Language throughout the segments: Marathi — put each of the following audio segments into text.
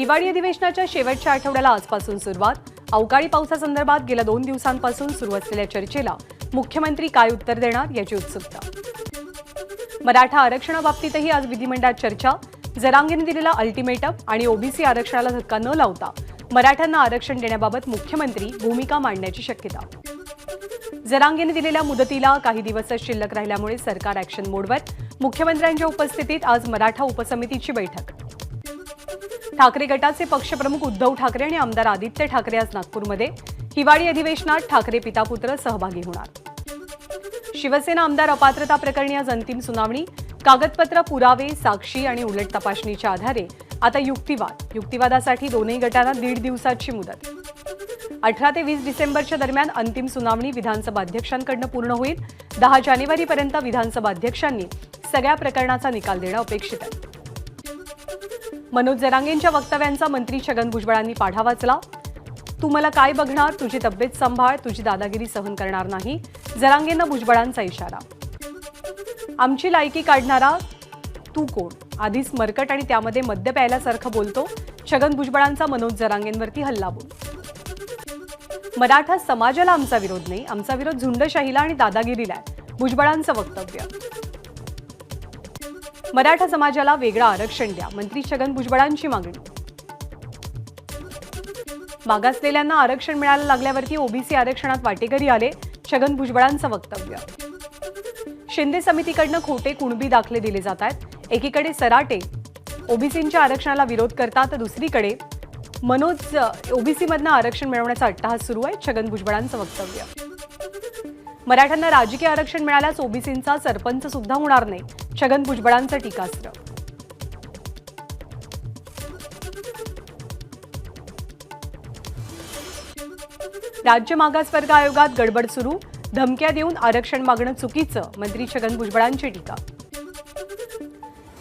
हिवाळी अधिवेशनाच्या शेवटच्या आठवड्याला आजपासून सुरुवात. अवकाळी पावसासंदर्भात गेल्या 2 दिवसांपासून सुरू असलेल्या चर्चेला मुख्यमंत्री काय उत्तर देणार याची उत्सुकता. मराठा आरक्षणाबाबतीतही आज विधिमंडळात चर्चा. जरांगेने दिलेला अल्टिमेटम आणि ओबीसी आरक्षणाला धक्का न लावता मराठ्यांना आरक्षण देण्याबाबत मुख्यमंत्री भूमिका मांडण्याची शक्यता. जरांगेने दिलेल्या मुदतीला काही दिवसच शिल्लक राहिल्यामुळे सरकार ॲक्शन मोडवर. मुख्यमंत्र्यांच्या उपस्थितीत आज मराठा उपसमितीची बैठक. ठाकरे गटाचे पक्षप्रमुख उद्धव ठाकरे आणि आमदार आदित्य ठाकरे आज नागपूरमध्ये. हिवाळी अधिवेशनात ठाकरे पितापुत्र सहभागी होणार. शिवसेना आमदार अपात्रता प्रकरणी आज अंतिम सुनावणी. कागदपत्र, पुरावे, साक्षी आणि उलट तपासणीच्या आधारे आता युक्तिवादासाठी दोन्ही गटांना 1.5 दिवसाची मुदत. 18 ते 20 डिसेंबरच्या दरम्यान अंतिम सुनावणी विधानसभा अध्यक्षांकडून पूर्ण होईल. 10 जानेवारीपर्यंत विधानसभा अध्यक्षांनी सगळ्या प्रकरणाचा निकाल देणं अपेक्षित आहे. मनोज जरांगेंच्या वक्तव्यांचा मंत्री छगन भुजबळांनी पाढा वाचला. तू मला काय बघणार, तुझी तब्येत सांभाळ, तुझी दादागिरी सहन करणार नाही. जरांगेंना भुजबळांचा इशारा. आमची लायकी काढणारा तू कोण, आधीच मरकट आणि त्यामध्ये मद्य प्यायल्यासारखं बोलतो. छगन भुजबळांचा मनोज जरांगेंवरती हल्लाबोल. मराठा समाजाला आमचा विरोध नाही, आमचा विरोध झुंडशाहीला आणि दादागिरीला आहे. भुजबळांचं वक्तव्य. मराठा समाजाला वेगळं आरक्षण द्या, मंत्री छगन भुजबळांची मागणी. मागासलेल्यांना आरक्षण मिळायला लागल्यावरती ओबीसी आरक्षणात वाटेकरी आले. छगन भुजबळांचं वक्तव्य. शिंदे समितीकडनं खोटे कुणबी दाखले दिले जात आहेत. एकीकडे सराटे ओबीसींच्या आरक्षणाला विरोध करतात, तर दुसरीकडे मनोज ओबीसीमधनं आरक्षण मिळवण्याचा अट्टहास सुरू आहे. छगन भुजबळांचं वक्तव्य. मराठ्यांना राजकीय आरक्षण मिळाल्यास ओबीसींचा सरपंच सुद्धा होणार नाही. छगन भुजबळांचं टीकास्त्र. राज्य मागासवर्ग आयोगात गडबड सुरू. धमक्या देऊन आरक्षण मागणं चुकीचं, मंत्री छगन भुजबळांची टीका.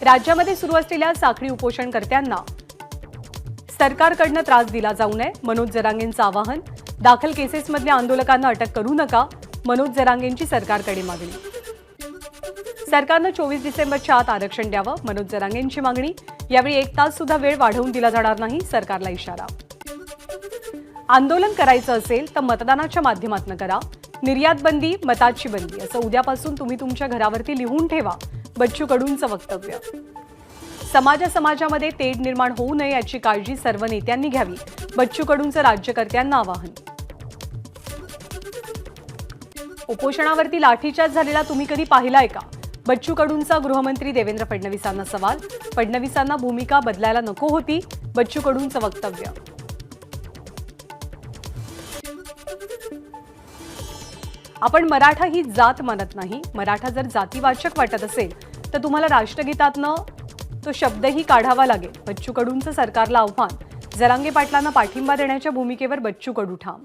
राज्यामध्ये सुरू असलेल्या साखळी उपोषणकर्त्यांना सरकारकडनं त्रास दिला जाऊ नये, मनोज जरांगेंचं आवाहन. दाखल केसेसमधल्या आंदोलकांना अटक करू नका, मनोज जरांगेंची सरकारकडे मागणी. सरकारनं 24 डिसेंबरच्या आत आरक्षण द्यावं, मनोज जरांगेंची मागणी. यावेळी 1 तास सुद्धा वेळ वाढवून दिला जाणार नाही, सरकारला इशारा. आंदोलन करायचं असेल तर मतदानाच्या माध्यमातून करा. निर्यात बंदी, मताची बंदी असं उद्यापासून तुम्ही तुमच्या घरावरती लिहून ठेवा. बच्चू कडूंचं वक्तव्य. समाजामध्ये तेढ निर्माण होऊ नये याची काळजी सर्व नेत्यांनी घ्यावी. बच्चू कडूंचं राज्यकर्त्यांना आवाहन. उपोषणावरती लाठीचार्ज झालेला तुम्ही कधी पाहिलाय का? बच्चू कडूंचा गृहमंत्री देवेंद्र फडणवीसांना सवाल. फडणवीसांना भूमिका बदलायला नको होती, बच्चू कडूंचं वक्तव्य. आपण मराठा ही जात मानत नाही. मराठा जर जातीवाचक वाटत असेल तर तुम्हाला राष्ट्रगीतातनं तो शब्दही काढावा लागेल. बच्चू कडूंचं सरकारला आव्हान. जरांगे पाटलांना पाठिंबा देण्याच्या भूमिकेवर बच्चू कडू ठाम.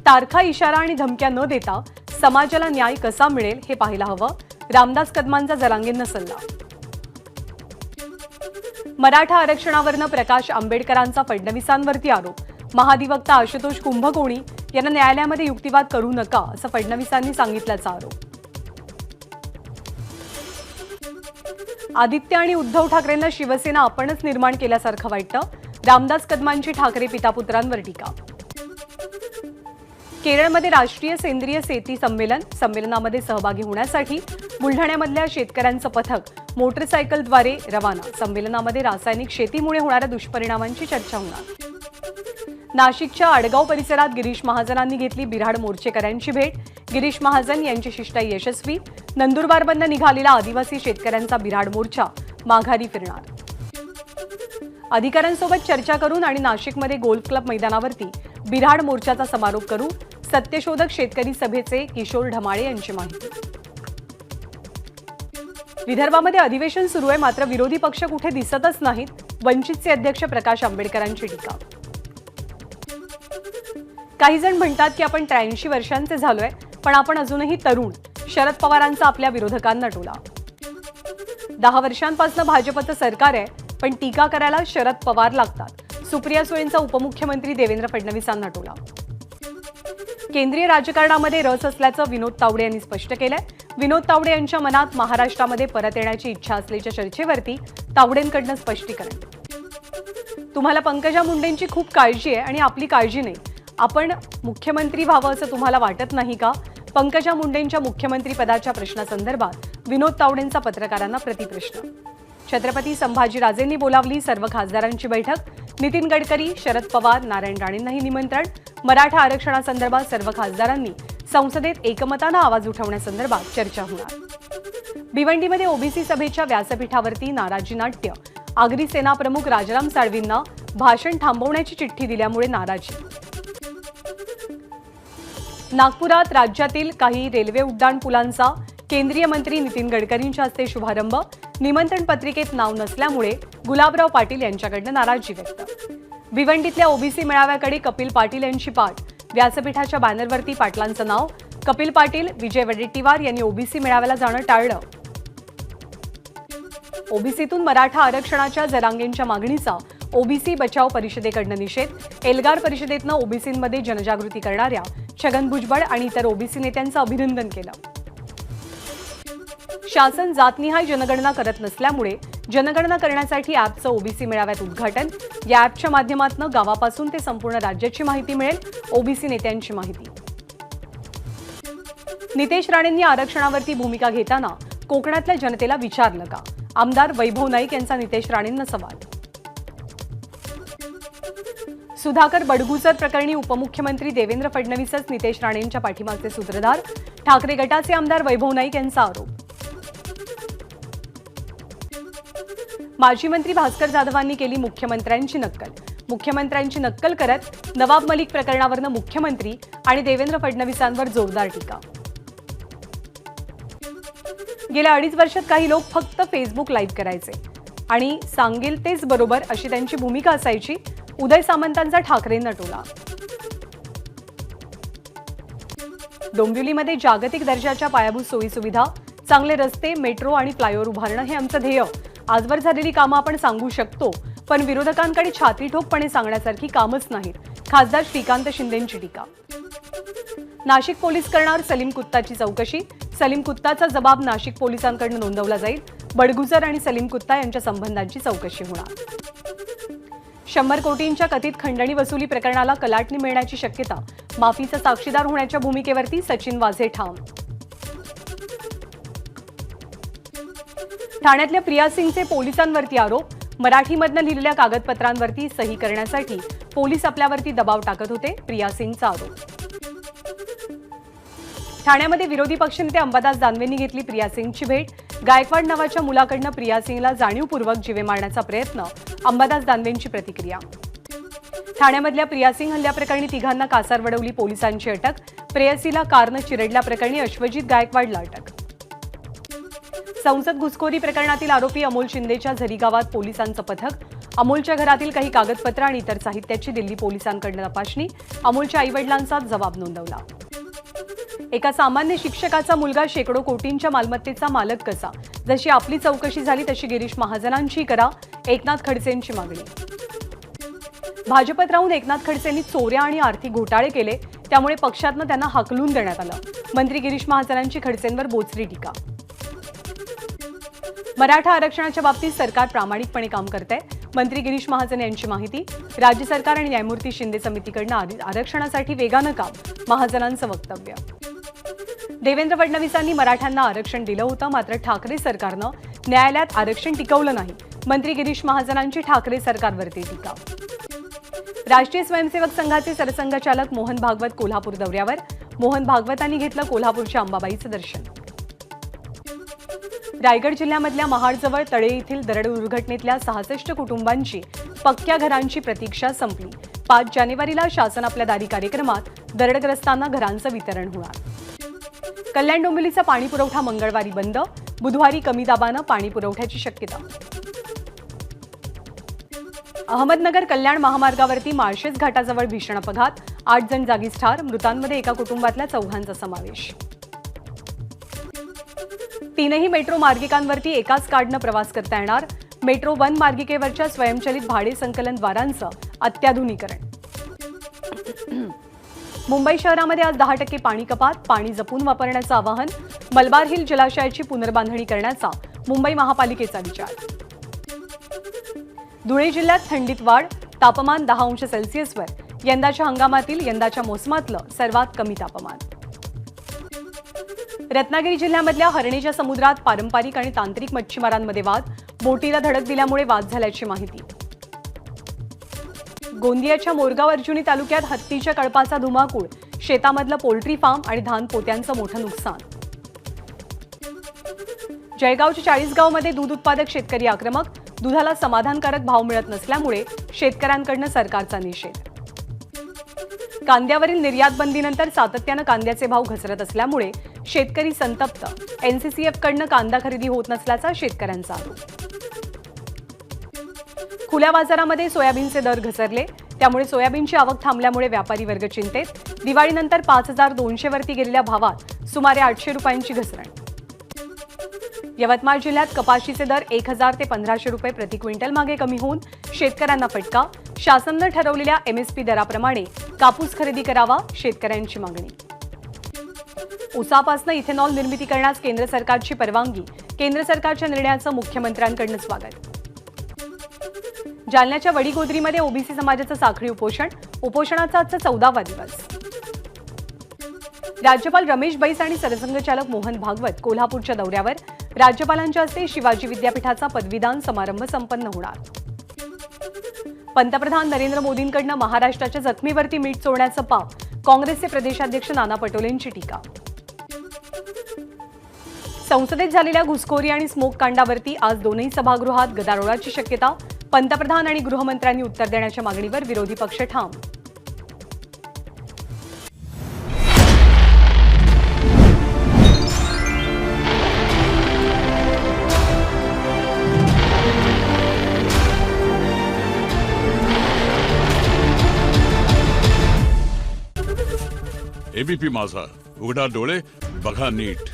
तारखा, इशारा आणि धमक्या न देता समाजाला न्याय कसा मिळेल हे पाहायला हवं. रामदास कदमांचा जरांगेंना सल्ला. मराठा आरक्षणावरनं प्रकाश आंबेडकरांचा फडणवीसांवरती आरोप. महाधिवक्ता आशुतोष कुंभकोणी यांना न्यायालयामध्ये युक्तिवाद करू नका असं फडणवीसांनी सांगितल्याचा आरोप. आदित्य आणि उद्धव ठाकरेंना शिवसेना आपणच निर्माण केल्यासारखं वाटतं. रामदास कदमांची ठाकरे पितापुत्रांवर टीका. केरळमध्ये राष्ट्रीय सेंद्रिय शेती संमेलनामध्ये सहभागी होण्यासाठी बुलढाण्यामधल्या शेतकऱ्यांचं पथक मोटरसायकलद्वारे रवाना. संमेलनामध्ये रासायनिक शेतीमुळे होणाऱ्या दुष्परिणामांची चर्चा होणार. नाशिकच्या आडगाव परिसरात गिरीश महाजनांनी घेतली बिऱ्हाड मोर्चेकऱ्यांची भेट. गिरीश महाजन यांची शिष्टाई यशस्वी. नंदुरबारमधून निघालेला आदिवासी शेतकऱ्यांचा बिऱ्हाड मोर्चा माघारी फिरणार. अधिकाऱ्यांसोबत चर्चा करून आणि नाशिकमध्ये गोल्फ क्लब मैदानावरती बिऱ्हाड मोर्चाचा समारोप करू. सत्यशोधक शेतकरी सभेचे किशोर ढमाळे यांची माहिती. विदर्भामध्ये अधिवेशन सुरू आहे, मात्र विरोधी पक्ष कुठे दिसतच नाहीत. वंचितचे अध्यक्ष प्रकाश आंबेडकरांची टीका. काही जण म्हणतात की आपण 83 वर्षांचे झालोय, पण आपण अजूनही तरुण. शरद पवारांचा आपल्या विरोधकांना टोला. 10 वर्षांपासून भाजपचं सरकार आहे, पण टीका करायला शरद पवार लागतात. सुप्रिया सुळेंचा उपमुख्यमंत्री देवेंद्र फडणवीसांना टोला. केंद्रीय राजकारणामध्ये रस असल्याचं विनोद तावडे यांनी स्पष्ट केलंय. विनोद तावडे यांच्या मनात महाराष्ट्रामध्ये परत येण्याची इच्छा असल्याच्या चर्चेवरती तावडेंकडून स्पष्टीकरण। तुम्हाला पंकजा मुंडेंची खूप काळजी आहे आणि आपली काळजी नाही। आपण मुख्यमंत्री व्हावं असं तुम्हाला वाटत नाही का? पंकजा मुंडेंच्या मुख्यमंत्री पदाच्या प्रश्नासंदर्भात विनोद तावडेंचा पत्रकारांना प्रतिप्रश्न। छत्रपती संभाजीराजेंनी बोलावली सर्व खासदारांची बैठक। नितीन गडकरी, शरद पवार, नारायण राणेंनाही निमंत्रण। मराठा आरक्षणासंदर्भात सर्व खासदारांनी संसदेत एकमतानं आवाज उठवण्यासंदर्भात चर्चा होणार। भिवंडीमध्ये ओबीसी सभेच्या व्यासपीठावरती नाराजी नाट्य। आगरी सेना प्रमुख राजाराम साळवींना भाषण थांबवण्याची चिठ्ठी दिल्यामुळे नाराजी। नागपुरात राज्यातील काही रेल्वे उड्डाण पुलांचा केंद्रीय मंत्री नितीन गडकरींच्या हस्ते शुभारंभ। निमंत्रण पत्रिकेत नाव नसल्यामुळे गुलाबराव पाटील यांच्याकडून नाराजी व्यक्त। भिवंडीतल्या ओबीसी मेळाव्याकडे कपिल पाटील यांची पाठ। व्यासपीठाच्या बॅनरवरती पाटलांचं नाव। कपिल पाटील, विजय वडेट्टीवार यांनी ओबीसी मेळाव्याला जाणं टाळलं। ओबीसीतून मराठा आरक्षणाच्या जरांगेंच्या मागणीचा ओबीसी बचाव परिषदेकडून निषेध। एल्गार परिषदेतनं ओबीसींमध्ये जनजागृती करणाऱ्या छगन भुजबळ आणि इतर ओबीसी नेत्यांचं अभिनंदन केलं। शासन जातनिहाय जनगणना करत नसल्यामुळे जनगणना करण्यासाठी ॲपचं ओबीसी मेळाव्यात उद्घाटन। या ॲपच्या माध्यमातून गावापासून ते संपूर्ण राज्याची माहिती मिळेल। ओबीसी नेत्यांची माहिती। नितेश राणेंनी आरक्षणावरती भूमिका घेताना कोकणातल्या जनतेला विचारलं का? आमदार वैभव नाईक यांचा नितेश राणेंना सवाल। सुधाकर बडगुजर प्रकरणी उपमुख्यमंत्री देवेंद्र फडणवीसच नितेश राणेंच्या पाठीमागचे सूत्रधार। ठाकरे गटाचे आमदार वैभव नाईक यांचा आरोप। माजी मंत्री भास्कर जाधवांनी केली मुख्यमंत्र्यांची नक्कल। मुख्यमंत्र्यांची नक्कल करत नवाब मलिक प्रकरणावरनं मुख्यमंत्री आणि देवेंद्र फडणवीसांवर जोरदार टीका। गेल्या 2.5 वर्षात काही लोक फक्त फेसबुक लाईव्ह करायचे आणि सांगेल तेच बरोबर अशी त्यांची भूमिका असायची। उदय सामंतांचा ठाकरेंना टोला। डोंबिवलीमध्ये जागतिक दर्जाच्या पायाभूत सोयीसुविधा, चांगले रस्ते, मेट्रो आणि फ्लायओव्हर उभारणं हे आमचं ध्येय। आजवर झालेली कामं आपण सांगू शकतो, पण विरोधकांकडे छातीठोकपणे सांगण्यासारखी कामच नाहीत। खासदार श्रीकांत शिंदेंची टीका। नाशिक पोलीस करणार सलीम कुत्ताची चौकशी। सलीम कुत्ताचा जबाब नाशिक पोलिसांकडून नोंदवला जाईल। बडगुजर आणि सलीम कुत्ता यांच्या संबंधांची चौकशी होणार। 100 कोटींच्या कथित खंडणी वसुली प्रकरणाला कलाटणी मिळण्याची शक्यता। माफीचा साक्षीदार होण्याच्या भूमिकेवरती सचिन वाझे ठाम। ठाण्यातल्या प्रिया सिंगचे पोलिसांवरती आरोप। मराठीमधनं लिहिलेल्या कागदपत्रांवरती सही करण्यासाठी पोलीस आपल्यावरती दबाव टाकत होते, प्रिया सिंगचा आरोप। ठाण्यामध्ये विरोधी पक्षनेते अंबादास दानवेंनी घेतली प्रिया सिंगची भेट। गायकवाड नावाच्या मुलाकडनं प्रिया सिंगला जाणीवपूर्वक जीवे मारण्याचा प्रयत्न। अंबादास दानवेंची प्रतिक्रिया। ठाण्यामधल्या प्रिया सिंग हल्ल्याप्रकरणी तिघांना कासारवडवली पोलिसांची अटक। प्रेयसीला कारनं चिरडल्याप्रकरणी अश्वजित गायकवाडला अटक। संसद घुसखोरी प्रकरणातील आरोपी अमोल शिंदेच्या झरी गावात पोलिसांचं पथक। अमोलच्या घरातील काही कागदपत्र आणि इतर साहित्याची दिल्ली पोलिसांकडून तपासणी। अमोलच्या आईवडिलांचा जबाब नोंदवला। एका सामान्य शिक्षकाचा मुलगा शेकडो कोटींच्या मालमत्तेचा मालक कसा? जशी आपली चौकशी झाली तशी गिरीश महाजनांची करा, एकनाथ खडसेंची मागणी। भाजपत राहून एकनाथ खडसेंनी चोऱ्या आणि आर्थिक घोटाळे केले, त्यामुळे पक्षातनं त्यांना हाकलून देण्यात आलं। मंत्री गिरीश महाजनांची खडसेंवर बोचरी टीका। मराठा आरक्षणाच्या बाबतीत सरकार प्रामाणिकपणे काम करते, मंत्री गिरीश महाजन यांची माहिती। राज्य सरकार आणि न्यायमूर्ती शिंदे समितीकडून आरक्षणासाठी वेगानं काम, महाजनांचं वक्तव्य। देवेंद्र फडणवीसांनी मराठ्यांना आरक्षण दिलं होतं, मात्र ठाकरे सरकारनं न्यायालयात आरक्षण टिकवलं नाही, मंत्री गिरीश महाजनांची ठाकरे सरकारवरती टीका। राष्ट्रीय स्वयंसेवक संघाचे सरसंघचालक मोहन भागवत कोल्हापूर दौऱ्यावर। मोहन भागवतांनी घेतलं कोल्हापूरच्या अंबाबाईचं दर्शन। रायगड जिल्ह्यामधल्या महाडजवळ तळे येथील दरड दुर्घटनेतल्या 66 कुटुंबांची पक्क्या घरांची प्रतीक्षा संपली। 5 जानेवारीला शासन आपल्या दारी कार्यक्रमात दरडग्रस्तांना घरांचं वितरण होणार। कल्याण डोंबिवलीचा पाणी पुरवठा मंगळवारी बंद, बुधवारी कमी दाबानं पाणी पुरवठ्याची शक्यता। अहमदनगर कल्याण महामार्गावरती माळशेज घाटाजवळ भीषण अपघात, 8 जण जागीच ठार, मृतांमध्ये एका कुटुंबातल्या 4 समावेश। 3ही मेट्रो मार्गिकांवरती एकाच कार्डनं प्रवास करता येणार। मेट्रो 1 मार्गिकेवरच्या स्वयंचलित भाडे संकलन द्वारांचं अत्याधुनिकीकरण। मुंबई शहरामध्ये आज 10% पाणी कपात, पाणी जपून वापरण्याचं आवाहन, मलबार हिल जलाशयाची पुनर्बांधणी करण्याचा मुंबई महापालिकेचा विचार. धुळे जिल्ह्यात थंडीत वाढ, तापमान 10 अंश सेल्सिअसवर, यंदाच्या मोसमातलं सर्वात कमी तापमान. रत्नागिरी जिल्ह्यामधल्या हरणीच्या समुद्रात पारंपरिक आणि तांत्रिक मच्छीमारांमध्ये वाद, बोटीला धडक दिल्यामुळे वाद झाल्याची माहिती. गोंदियाच्या मोरगाव अर्जुनी तालुक्यात हत्तीच्या कळपाचा धुमाकूळ, शेतामधलं पोल्ट्री फार्म आणि धान पोत्यांचं मोठं नुकसान. जळगावच्या 40 गावमध्ये दूध उत्पादक शेतकरी आक्रमक, दुधाला समाधानकारक भाव मिळत नसल्यामुळे शेतकऱ्यांकडून सरकारचा निषेध. कांद्यावरील निर्यात बंदीनंतर सातत्यानं कांद्याचे भाव घसरत असल्यामुळे शेतकरी संतप्त, एनसीसीएफकडून कांदा खरेदी होत नसल्याचा शेतकऱ्यांचा आरोप. खुल्या बाजारामध्ये सोयाबीनचे दर घसरले, त्यामुळे सोयाबीनची आवक थांबल्यामुळे व्यापारी वर्ग चिंतेत. दिवाळीनंतर 5200 वरती गेलेल्या भावात सुमारे 800 रुपयांची घसरण. यवतमाळ जिल्ह्यात कपाशीचे दर 1000 ते 1500 रुपये प्रति क्विंटल मागे कमी होऊन शेतकऱ्यांना फटका. शासनानं ठरवलेल्या एमएसपी दराप्रमाणे कापूस खरेदी करावा, शेतकऱ्यांची मागणी. ऊसापासून इथेनॉल निर्मिती करण्यास केंद्र सरकारची परवानगी, केंद्र सरकारच्या निर्णयाचं मुख्यमंत्र्यांकडून स्वागत. जालन्याच्या वडीगोद्रीमध्ये ओबीसी समाजाचं साखळी उपोषण, उपोषणाचा आजचा 14वा दिवस. राज्यपाल रमेश बैस आणि सरसंघचालक मोहन भागवत कोल्हापूरच्या दौऱ्यावर, राज्यपालांच्या हस्ते शिवाजी विद्यापीठाचा पदवीदान समारंभ संपन्न होणार. पंतप्रधान नरेंद्र मोदींकडून महाराष्ट्राच्या जखमीवरती मीठ चोळण्याचं पाप, काँग्रेसचे प्रदेशाध्यक्ष नाना पटोलेंची टीका. संसदेत झालेल्या घुसखोरी आणि स्मोक कांडावरती आज दोन्ही सभागृहात गदारोळाची शक्यता. पंतप्रधान आणि गृहमंत्र्यांनी उत्तर देण्याच्या मागणीवर विरोधी पक्ष ठाम. एबीपी माझा, उघडा डोळे बघा नीट.